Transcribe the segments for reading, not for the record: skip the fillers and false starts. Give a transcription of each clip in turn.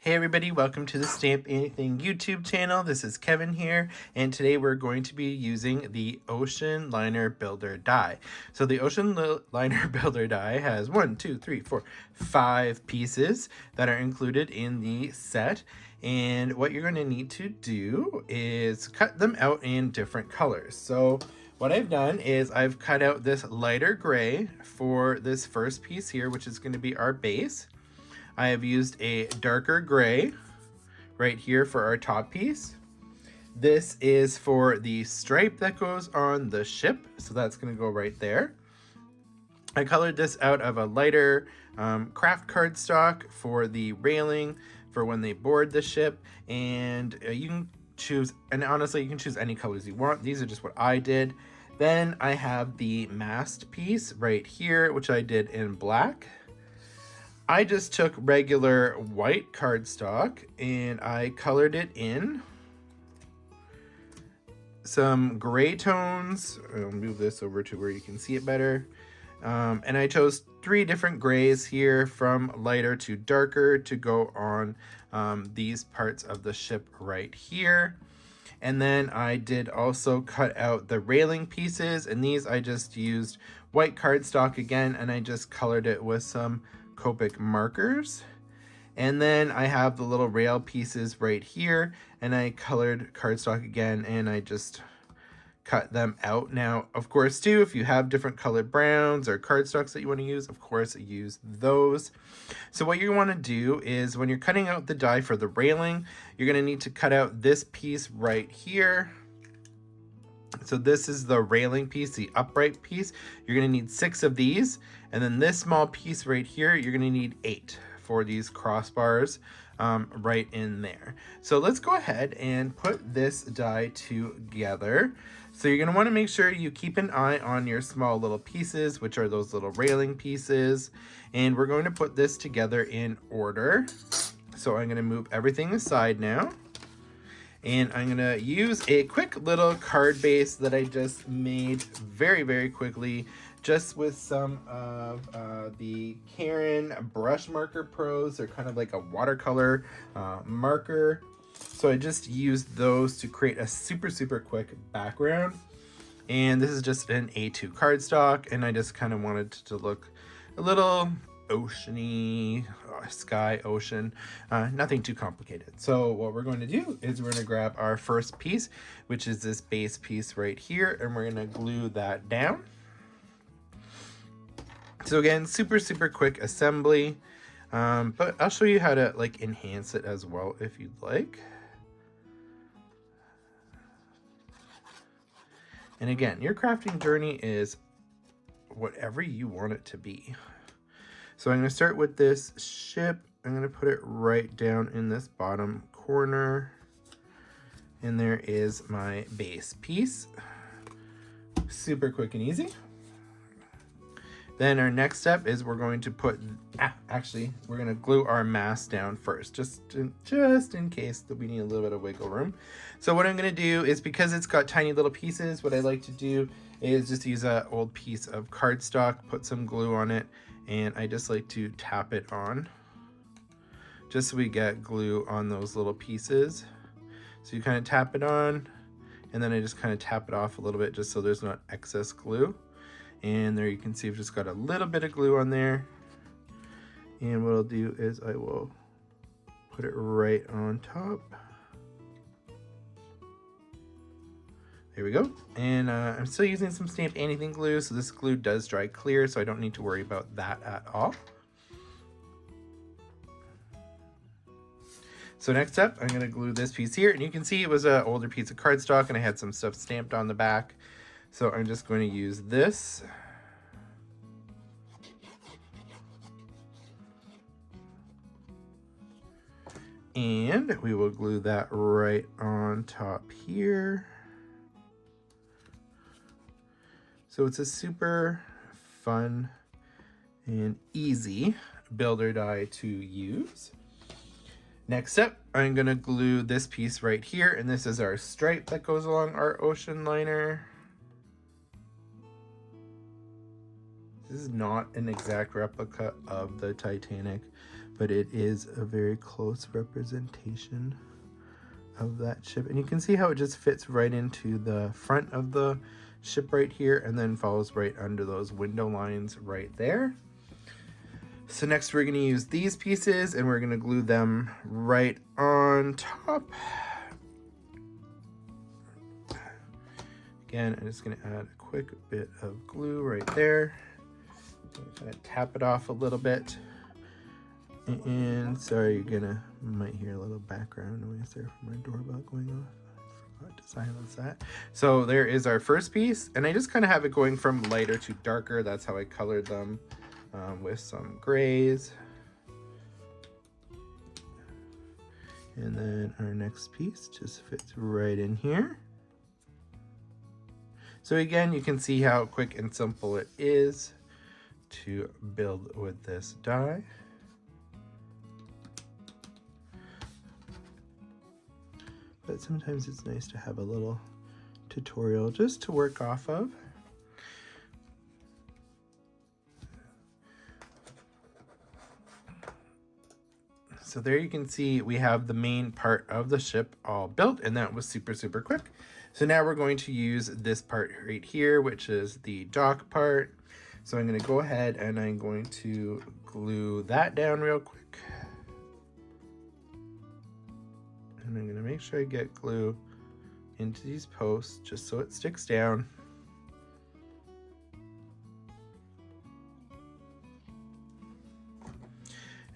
Hey everybody, welcome to the Stamp Anniething YouTube channel. This is Kevin here, and today we're going to be using the Ocean Liner Builder die. So the Ocean Liner Builder die has 5 pieces that are included in the set. And what you're going to need to do is cut them out in different colors. So what I've done is I've cut out this lighter gray for this first piece here, which is going to be our base. I have used a darker gray right here for our top piece. This is for the stripe that goes on the ship, so that's going to go right there. I colored this out of a lighter craft cardstock for the railing for when they board the ship, and you can choose, and honestly you can choose any colors you want. These are just what I did. Then I have the mast piece right here, which I did in black. I just took regular white cardstock and I colored it in some gray tones. I'll move this over to where you can see it better. And I chose 3 different grays here, from lighter to darker, to go on these parts of the ship right here. And then I did also cut out the railing pieces, and these I just used white cardstock again, and I just colored it with some Copic markers. And then I have the little rail pieces right here, and I colored cardstock again, and I just cut them out. Now, of course, too, if you have different colored browns or cardstocks that you want to use, of course, use those. So what you want to do is, when you're cutting out the die for the railing, you're going to need to cut out this piece right here. So this is the railing piece, the upright piece. You're going to need 6 of these. And then this small piece right here, you're going to need 8 for these crossbars right in there. So let's go ahead and put this die together. So you're going to want to make sure you keep an eye on your small little pieces, which are those little railing pieces. And we're going to put this together in order. So I'm going to move everything aside now. And I'm going to use a quick little card base that I just made very quickly, just with some of the Karen Brush Marker Pros. They're kind of like a watercolor marker. So I just used those to create a super quick background. And this is just an A2 cardstock, and I just kind of wanted to look a little oceany, sky, ocean, nothing too complicated. So what we're going to do is we're going to grab our first piece, which is this base piece right here, and we're going to glue that down. So again, super quick assembly, but I'll show you how to like enhance it as well if you'd like. And again, your crafting journey is whatever you want it to be. So I'm going to start with this ship. I'm going to put it right down in this bottom corner. And there is my base piece. Super quick and easy. Then our next step is we're going to put, we're going to glue our mast down first, just in case that we need a little bit of wiggle room. So what I'm going to do is, because it's got tiny little pieces, what I like to do is just use an old piece of cardstock, put some glue on it, and I just like to tap it on, just so we get glue on those little pieces. So you kind of tap it on, and then I just kind of tap it off a little bit, just so there's not excess glue. And there you can see I've just got a little bit of glue on there. And what I'll do is I will put it right on top. There we go. And I'm still using some Stamp Anniething glue, so this glue does dry clear, so I don't need to worry about that at all. So next up, I'm going to glue this piece here, and you can see it was an older piece of cardstock, and I had some stuff stamped on the back. So I'm just going to use this. And we will glue that right on top here. So it's a super fun and easy builder die to use. Next up, I'm going to glue this piece right here, and this is our stripe that goes along our ocean liner. This is not an exact replica of the Titanic, but it is a very close representation of that ship. And you can see how it just fits right into the front of the ship right here, and then follows right under those window lines right there. So next we're going to use these pieces, and we're going to glue them right on top. Again, I'm just going to add a quick bit of glue right there. Kind of tap it off a little bit. And sorry, might hear a little background noise there from my doorbell going off. I forgot to silence that. So there is our first piece, and I just kind of have it going from lighter to darker. That's how I colored them, with some grays. And then our next piece just fits right in here. So again, you can see how quick and simple it is to build with this die. But sometimes it's nice to have a little tutorial just to work off of. So there you can see we have the main part of the ship all built, and that was super, super quick. So now we're going to use this part right here, which is the dock part. So I'm going to go ahead and I'm going to glue that down real quick. And I'm going to make sure I get glue into these posts just so it sticks down.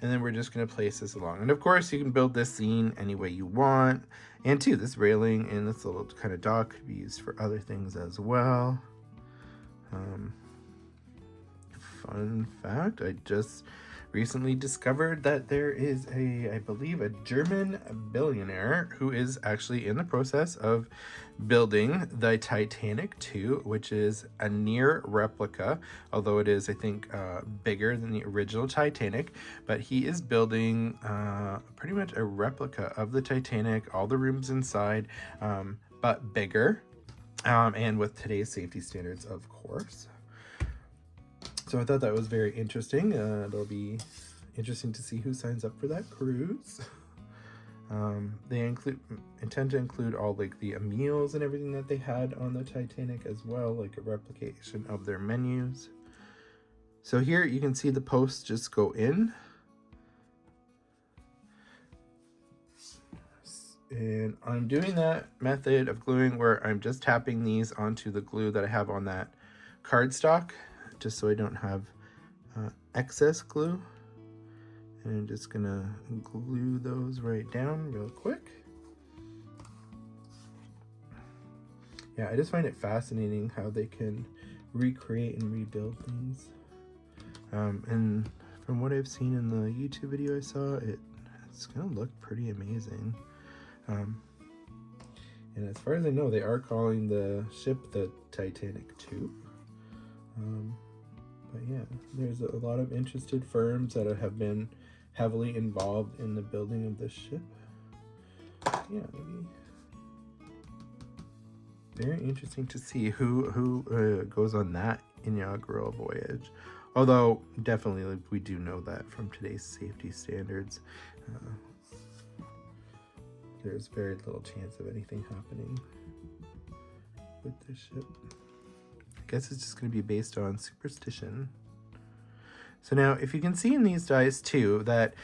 And then we're just going to place this along. And of course, you can build this scene any way you want. And too, this railing and this little kind of dock could be used for other things as well. Fun fact, I just recently discovered that there is I believe a German billionaire who is actually in the process of building the Titanic 2, which is a near replica, although it is, I think, bigger than the original Titanic. But he is building pretty much a replica of the Titanic, all the rooms inside, but bigger, and with today's safety standards, of course. So I thought that was very interesting. It'll be interesting to see who signs up for that cruise. They intend to include all like the meals and everything that they had on the Titanic as well, like a replication of their menus. So here you can see the posts just go in. And I'm doing that method of gluing where I'm just tapping these onto the glue that I have on that cardstock, just so I don't have excess glue. And I'm just gonna glue those right down real quick. Yeah, I just find it fascinating how they can recreate and rebuild things. And from what I've seen in the YouTube video I saw, it's gonna look pretty amazing. And as far as I know, they are calling the ship the Titanic 2. But yeah, there's a lot of interested firms that have been heavily involved in the building of this ship. Yeah, maybe very interesting to see who goes on that inaugural voyage. Although definitely, like, we do know that from today's safety standards, there's very little chance of anything happening with this ship. I guess it's just going to be based on superstition. So now, if you can see in these dies too, that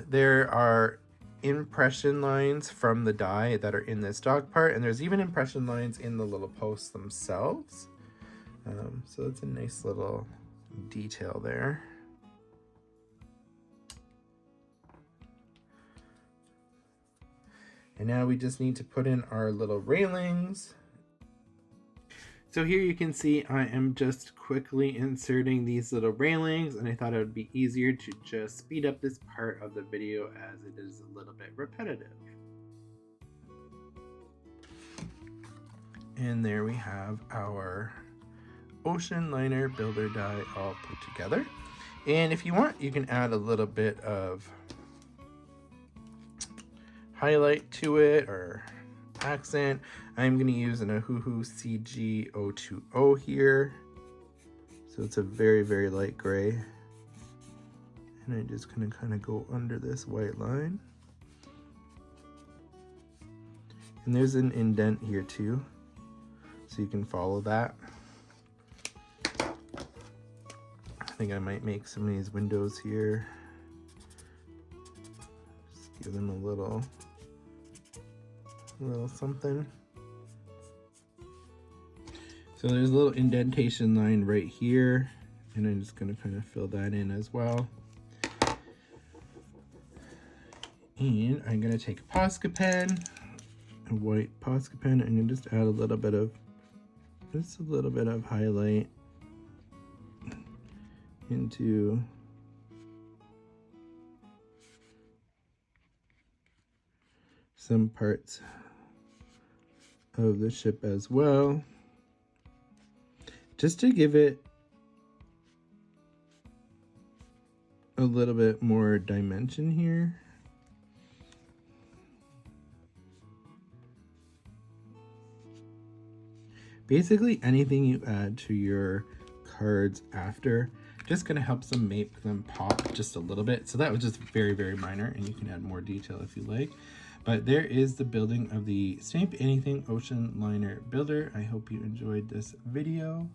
there are impression lines from the die that are in this dock part, and there's even impression lines in the little posts themselves. So it's a nice little detail there. And now we just need to put in our little railings. So here you can see I am just quickly inserting these little railings, and I thought it would be easier to just speed up this part of the video as it is a little bit repetitive. And there we have our ocean liner builder die all put together. And if you want, you can add a little bit of highlight to it or accent. I'm going to use an Ahoy CG020 here. So it's a very, very light gray. And I'm just gonna kind of go under this white line. And there's an indent here too, so you can follow that. I think I might make some of these windows here. Just give them a little something. So there's a little indentation line right here, and I'm just gonna kind of fill that in as well. And I'm gonna take a Posca pen, a white Posca pen, and then just add a little bit of highlight into some parts of the ship as well, just to give it a little bit more dimension here. Basically anything you add to your cards after just gonna help them make them pop just a little bit. So that was just very, very minor, and you can add more detail if you like. But there is the building of the Stamp Anything Ocean Liner Builder. I hope you enjoyed this video.